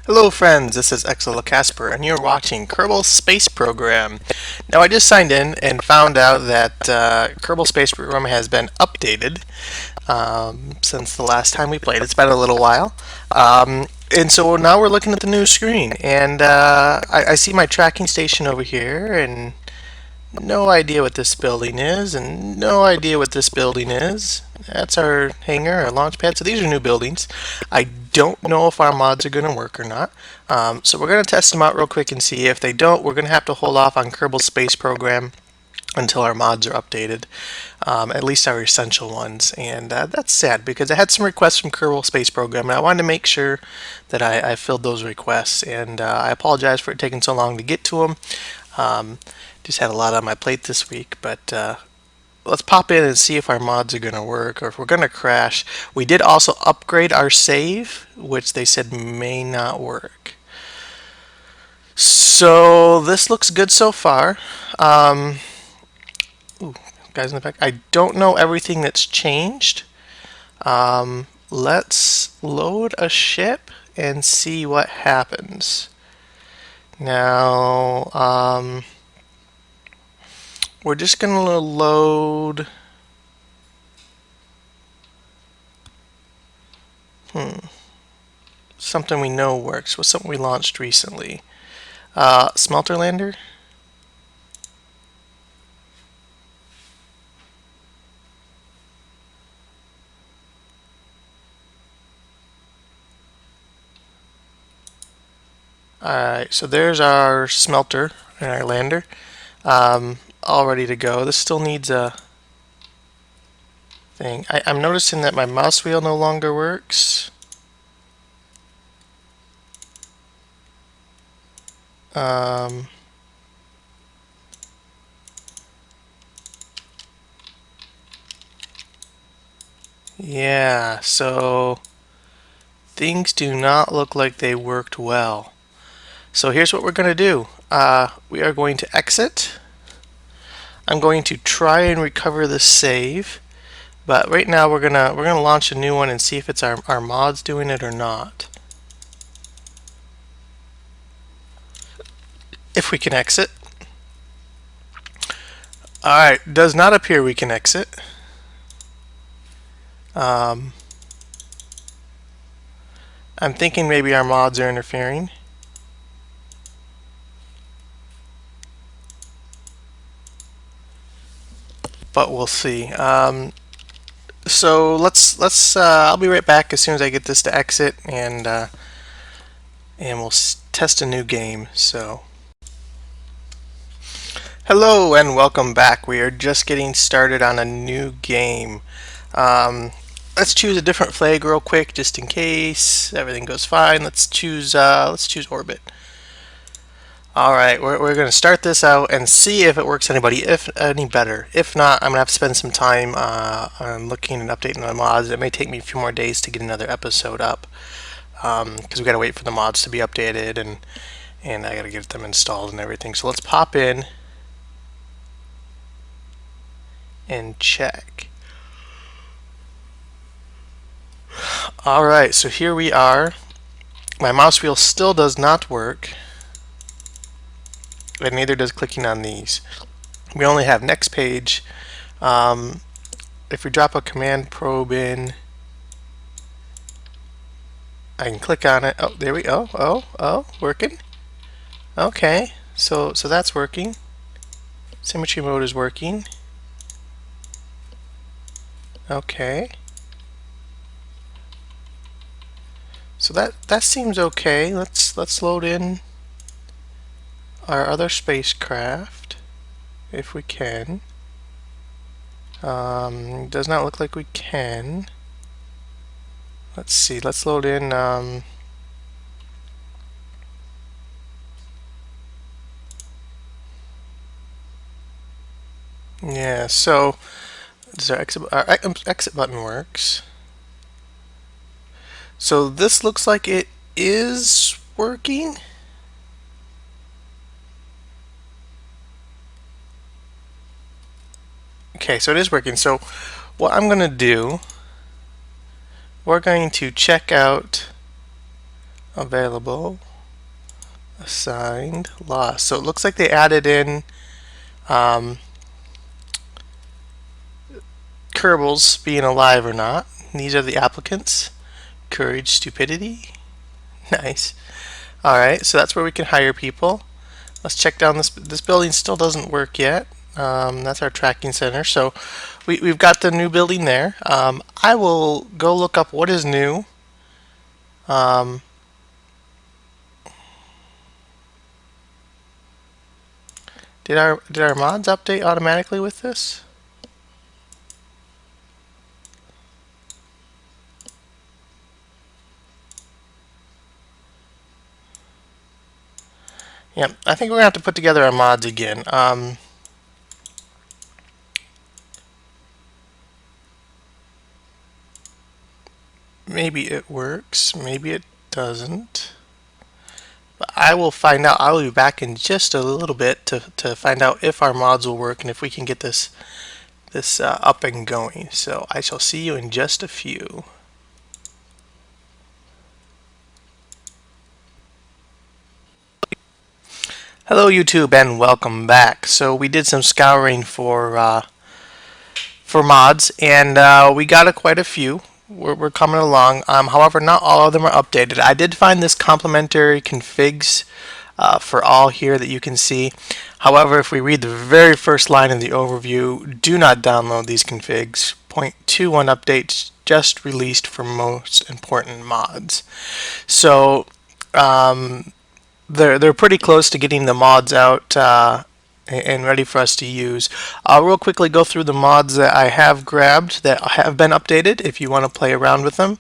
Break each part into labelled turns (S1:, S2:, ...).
S1: Hello friends, this is Exola Casper and you're watching Kerbal Space Program. Now I just signed in and found out that Kerbal Space Program has been updated since the last time we played. It's been a little while. And so now we're looking at the new screen and I see my tracking station over here and no idea what this building is, and no idea what this building is. That's our hangar, our launch pad. So these are new buildings. I don't know if our mods are going to work or not. So we're going to test them out real quick and see. If they don't, we're going to have to hold off on Kerbal Space Program until our mods are updated, at least our essential ones. And that's sad because I had some requests from Kerbal Space Program and I wanted to make sure that I filled those requests. And I apologize for it taking so long to get to them. Just had a lot on my plate this week, but let's pop in and see if our mods are going to work or if we're going to crash. We did also upgrade our save, which they said may not work. So this looks good so far. Ooh, guys in the back. I don't know everything that's changed. Let's load a ship and see what happens. Now, we're just going to load. Something we know works. Was something we launched recently. Smelter lander. Alright, so there's our smelter and our lander. All ready to go. This still needs a thing. I'm noticing that my mouse wheel no longer works. Yeah, so things do not look like they worked well. So here's what we're going to do. We are going to exit. I'm going to try and recover the save, but right now we're gonna launch a new one and see if it's our mods doing it or not. If we can exit. Alright, does not appear we can exit. I'm thinking maybe our mods are interfering. But we'll see. So let's I'll be right back as soon as I get this to exit, and we'll test a new game. So hello and welcome back. We are just getting started on a new game. Let's choose a different flag real quick, just in case everything goes fine. Let's choose orbit. All right, we're going to start this out and see if it works any better. If not, I'm going to have to spend some time on looking and updating the mods. It may take me a few more days to get another episode up because we got to wait for the mods to be updated and I got to get them installed and everything. So let's pop in and check. All right, so here we are. My mouse wheel still does not work. And neither does clicking on these. We only have next page. If we drop a command probe in, I can click on it. Oh, there we go. Oh, working. Okay, so that's working. Symmetry mode is working. Okay. So that seems okay. Let's load in our other spacecraft, if we can. Does not look like we can. Let's see, let's load in yeah, so does our exit button works. So this looks like it is working. Okay, so it is working. So what I'm going to do, we're going to check out available, assigned, lost. So it looks like they added in Kerbal's being alive or not. These are the applicants. Courage, stupidity. Nice. Alright, so that's where we can hire people. Let's check down this. This building still doesn't work yet. That's our tracking center. So we've got the new building there. I will go look up what is new. Did our mods update automatically with this? Yep, I think we're gonna have to put together our mods again. Maybe it works, maybe it doesn't. But I will find out. I will be back in just a little bit to find out if our mods will work and if we can get this up and going. So I shall see you in just a few. Hello YouTube and welcome back. So we did some scouring for mods and we got quite a few. We're coming along. However, not all of them are updated. I did find this complementary configs for all here that you can see. However, if we read the very first line in the overview, do not download these configs. 0.21 updates just released for most important mods. So they're pretty close to getting the mods out and ready for us to use. I'll real quickly go through the mods that I have grabbed that have been updated if you want to play around with them.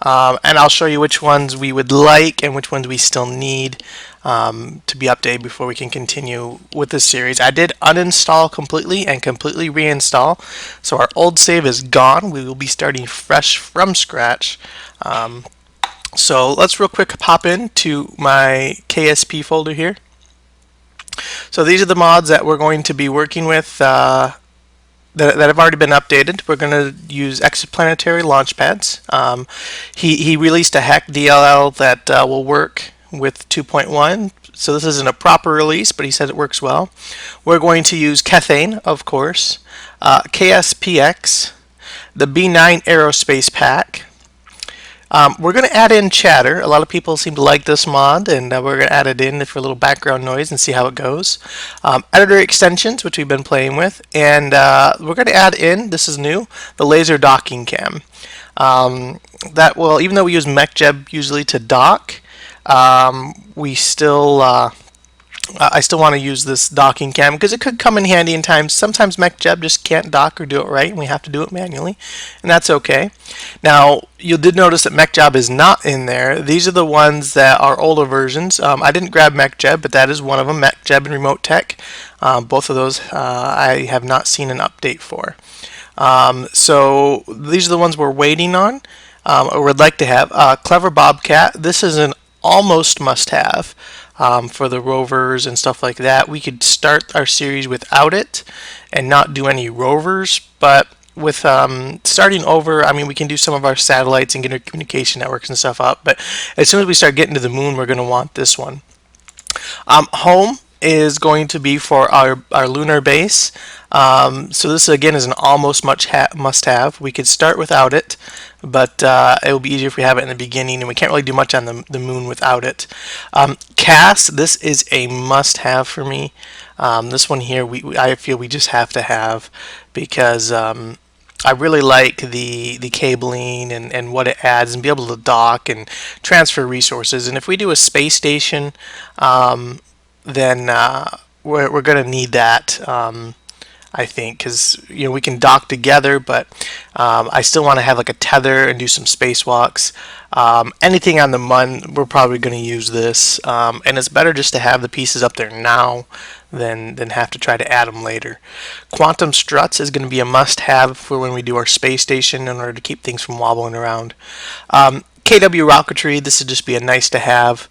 S1: And I'll show you which ones we would like and which ones we still need to be updated before we can continue with this series. I did uninstall completely and completely reinstall. So our old save is gone. We will be starting fresh from scratch. So let's real quick pop into my KSP folder here. So these are the mods that we're going to be working with that have already been updated. We're going to use exoplanetary launch pads. He released a hack DLL that will work with 2.1. So this isn't a proper release, but he says it works well. We're going to use Kethane, of course, KSPX, the B9 Aerospace Pack. We're going to add in chatter. A lot of people seem to like this mod, and we're going to add it in for a little background noise and see how it goes. Editor extensions, which we've been playing with, and we're going to add in, this is new, the laser docking cam. That will, even though we use MechJeb usually to dock, we still I still want to use this docking cam because it could come in handy in times. Sometimes MechJeb just can't dock or do it right, and we have to do it manually, and that's okay. Now, you did notice that MechJeb is not in there. These are the ones that are older versions. I didn't grab MechJeb, but that is one of them, MechJeb and Remote Tech. Both of those I have not seen an update for. So these are the ones we're waiting on, or would like to have. Clever Bobcat, this is an almost must-have. For the rovers and stuff like that. We could start our series without it and not do any rovers, but with starting over, I mean, we can do some of our satellites and get our communication networks and stuff up, but as soon as we start getting to the moon, we're going to want this one. Home is going to be for our lunar base. So this again is an almost must-have. We could start without it, but it will be easier if we have it in the beginning, and we can't really do much on the moon without it. CAS, this is a must-have for me. This one here, I feel we just have to have because I really like the cabling and what it adds, and be able to dock and transfer resources. And if we do a space station, then we're going to need that. I think, because we can dock together, but I still want to have like a tether and do some spacewalks. Anything on the Mun, we're probably going to use this, and it's better just to have the pieces up there now than have to try to add them later. Quantum struts is going to be a must-have for when we do our space station in order to keep things from wobbling around. KW rocketry, this would just be a nice to have.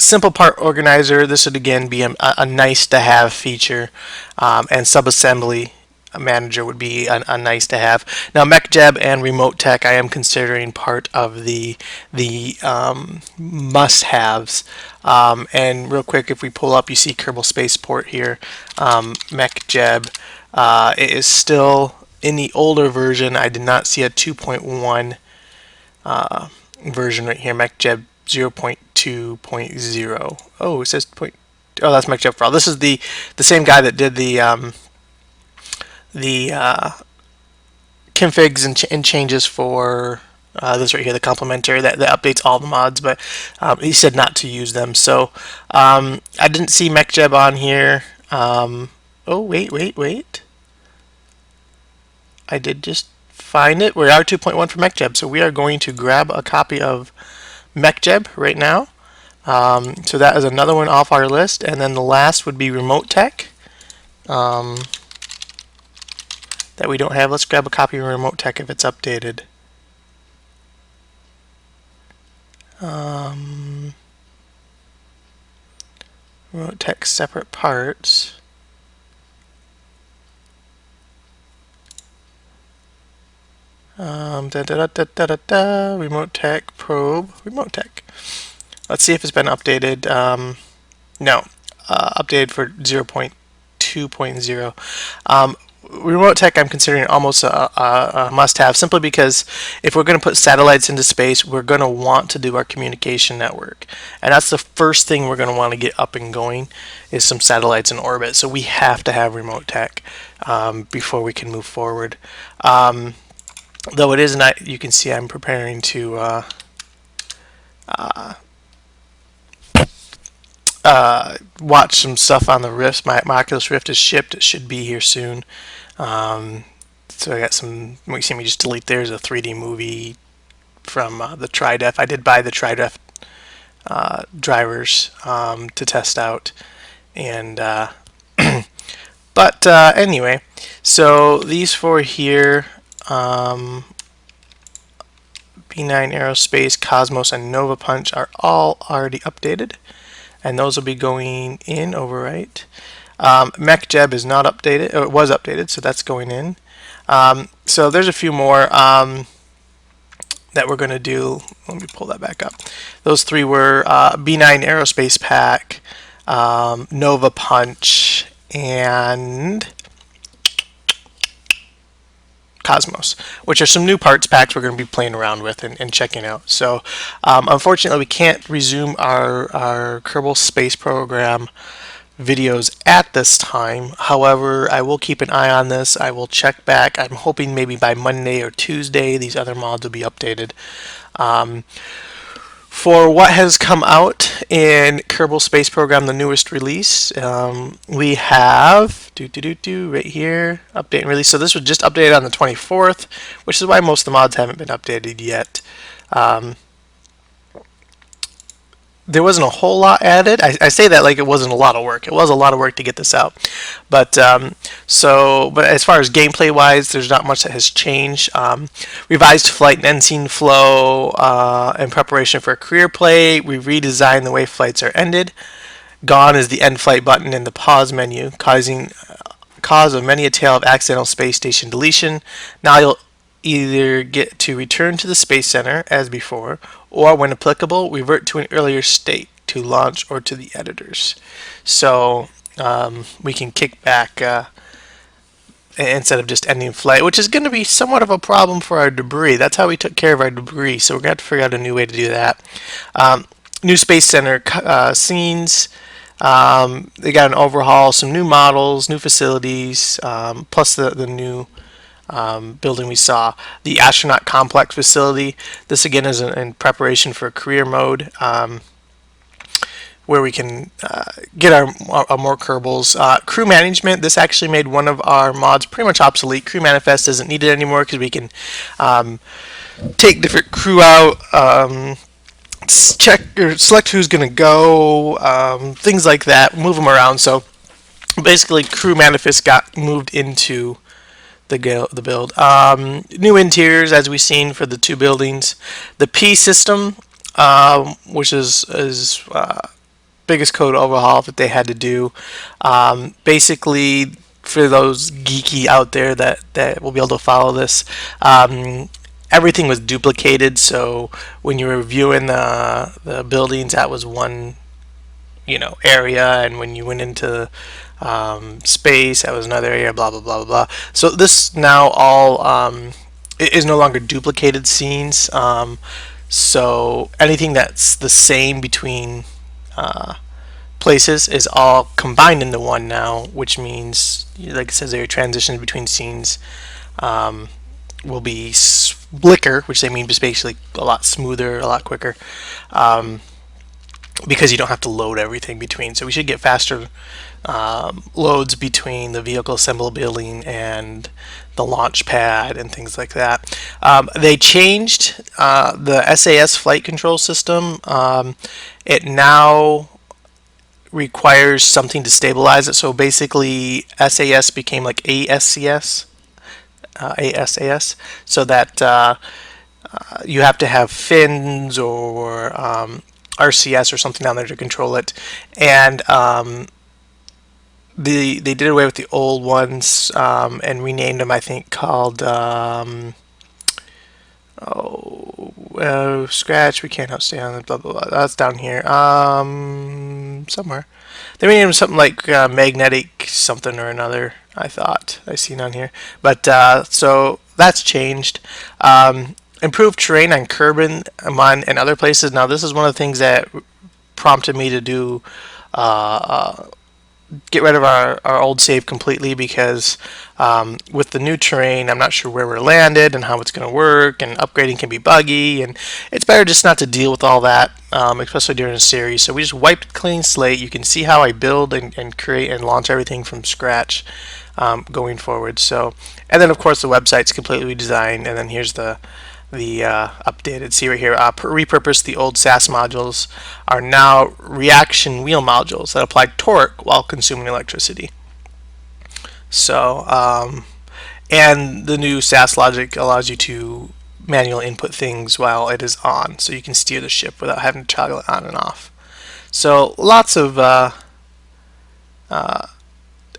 S1: Simple part organizer, this would again be a nice to have feature, and subassembly manager would be a nice to have. Now, MechJeb and Remote Tech I am considering part of the must-haves. And real quick, if we pull up, you see Kerbal Spaceport here. MechJeb it is still in the older version. I did not see a 2.1 version right here. MechJeb 0.2.0. Oh, it says point. Oh, that's MechJeb for all. This is the same guy that did the configs and changes for this right here, the complementary that updates all the mods, but he said not to use them. So I didn't see MechJeb on here. Oh, wait. I did just find it. We are 2.1 for MechJeb, so we are going to grab a copy of MechJeb right now. So that is another one off our list, and then the last would be Remote Tech. That we don't have. Let's grab a copy of Remote Tech if it's updated. Remote Tech separate parts. Remote Tech probe. Remote Tech. Let's see if it's been updated. No, updated for 0.2.0. Remote Tech I'm considering almost a must-have, simply because if we're going to put satellites into space, we're going to want to do our communication network, and that's the first thing we're going to want to get up and going, is some satellites in orbit. So we have to have Remote Tech before we can move forward. Though it is not, you can see I'm preparing to watch some stuff on the Rift. My Oculus Rift is shipped. It should be here soon. So I got some. You see me just delete. There's a 3D movie from the TriDef. I did buy the TriDef drivers to test out, and but anyway, so these four here. B9 Aerospace, Cosmos, and Nova Punch are all already updated, and those will be going in overwrite. MechJeb is not updated, or it was updated, so that's going in. So there's a few more that we're going to do. Let me pull that back up. Those three were B9 Aerospace Pack, Nova Punch, and Cosmos, which are some new parts packs we're going to be playing around with and checking out. So unfortunately we can't resume our Kerbal Space Program videos at this time. However, I will keep an eye on this. I will check back. I'm hoping maybe by Monday or Tuesday these other mods will be updated. For what has come out in Kerbal Space Program, the newest release, we have right here, update and release. So this was just updated on the 24th, which is why most of the mods haven't been updated yet. There wasn't a whole lot added. I say that like it wasn't a lot of work. It was a lot of work to get this out. But but as far as gameplay wise, there's not much that has changed. Revised flight and end scene flow in preparation for career play. We redesigned the way flights are ended. Gone is the end flight button in the pause menu, causing cause of many a tale of accidental space station deletion. Now you'll either get to return to the Space Center as before, or when applicable, revert to an earlier state to launch or to the editors. So we can kick back instead of just ending flight, which is going to be somewhat of a problem for our debris. That's how we took care of our debris, so we're going to have to figure out a new way to do that. New Space Center scenes. They got an overhaul, some new models, new facilities, plus the new building we saw. The astronaut complex facility. This again is in preparation for career mode, where we can get our more Kerbals. Crew management. This actually made one of our mods pretty much obsolete. Crew manifest isn't needed anymore because we can take different crew out, check or select who's going to go, things like that, move them around. So basically, crew manifest got moved into the build. New interiors, as we've seen for the two buildings. The P system, which is biggest code overhaul that they had to do. Basically, for those geeky out there that will be able to follow this, everything was duplicated. So when you were viewing the buildings, that was one area, and when you went into space, that was another area. Blah blah blah blah blah. So this now all is no longer duplicated scenes. So anything that's the same between places is all combined into one now, which means, like it says there, transitions between scenes will be slicker, which they mean just basically a lot smoother, a lot quicker, because you don't have to load everything between. So we should get faster loads between the vehicle assembly building and the launch pad and things like that. They changed the SAS flight control system. It now requires something to stabilize it. So basically, SAS became like ASCS, ASAS, so that you have to have fins or RCS or something down there to control it. And they did away with the old ones and renamed them, I think, called Scratch. We can't stay on it. Blah blah blah. That's down here. Somewhere. They renamed them something like magnetic something or another. I thought I seen on here, but so that's changed. Improved terrain on Kerbin and other places. Now this is one of the things that prompted me to do get rid of our old save completely, because with the new terrain, I'm not sure where we're landed and how it's going to work, and upgrading can be buggy, and it's better just not to deal with all that, especially during a series. So we just wiped clean slate. You can see how I build and create and launch everything from scratch going forward. So, and then of course the website's completely redesigned, and then here's the updated. See right here, repurposed. The old SAS modules are now reaction wheel modules that apply torque while consuming electricity. So, and the new SAS logic allows you to manually input things while it is on, so you can steer the ship without having to toggle it on and off. So lots of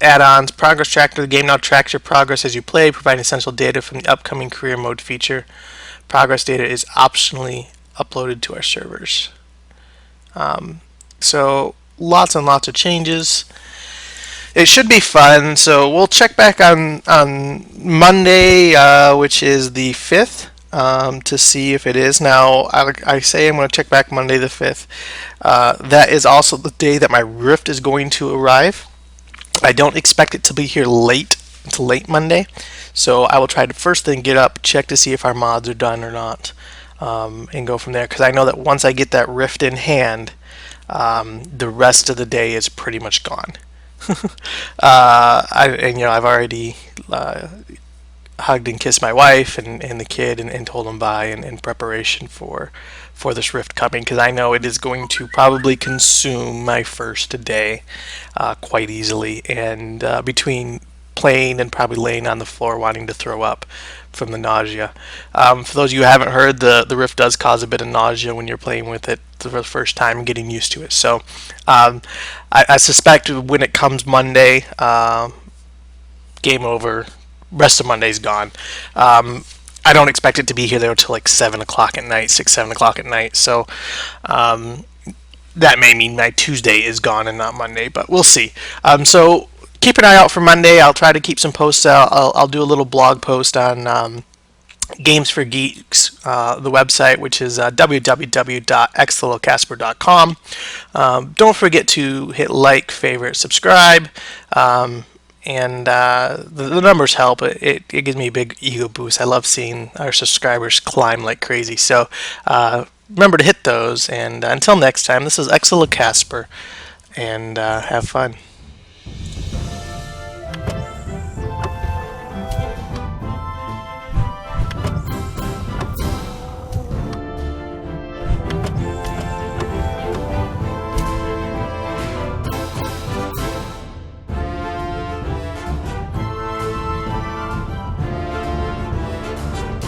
S1: add-ons. Progress tracker. The game now tracks your progress as you play, providing essential data from the upcoming career mode feature. Progress data is optionally uploaded to our servers. So lots and lots of changes. It should be fun. So we'll check back on Monday, which is the 5th, to see if it is. Now I say I'm going to check back Monday the 5th. That is also the day that my Rift is going to arrive. I don't expect it to be here until late Monday, so I will try to first thing get up, check to see if our mods are done or not, and go from there, because I know that once I get that Rift in hand, the rest of the day is pretty much gone. I've already hugged and kissed my wife and the kid and told them bye in preparation for this Rift coming, because I know it is going to probably consume my first day quite easily, and between playing and probably laying on the floor wanting to throw up from the nausea. For those of you who haven't heard, the Rift does cause a bit of nausea when you're playing with it for the first time and getting used to it. So I suspect when it comes Monday, game over. Rest of Monday's gone. I don't expect it to be here though until like 7 o'clock at night, 7 o'clock at night. So that may mean my Tuesday is gone and not Monday, but we'll see. So keep an eye out for Monday. I'll try to keep some posts out. I'll do a little blog post on Games for Geeks, the website, which is www.xlocasper.com. Don't forget to hit like, favorite, subscribe. And the numbers help. It gives me a big ego boost. I love seeing our subscribers climb like crazy. So remember to hit those. And until next time, this is Casper, and have fun.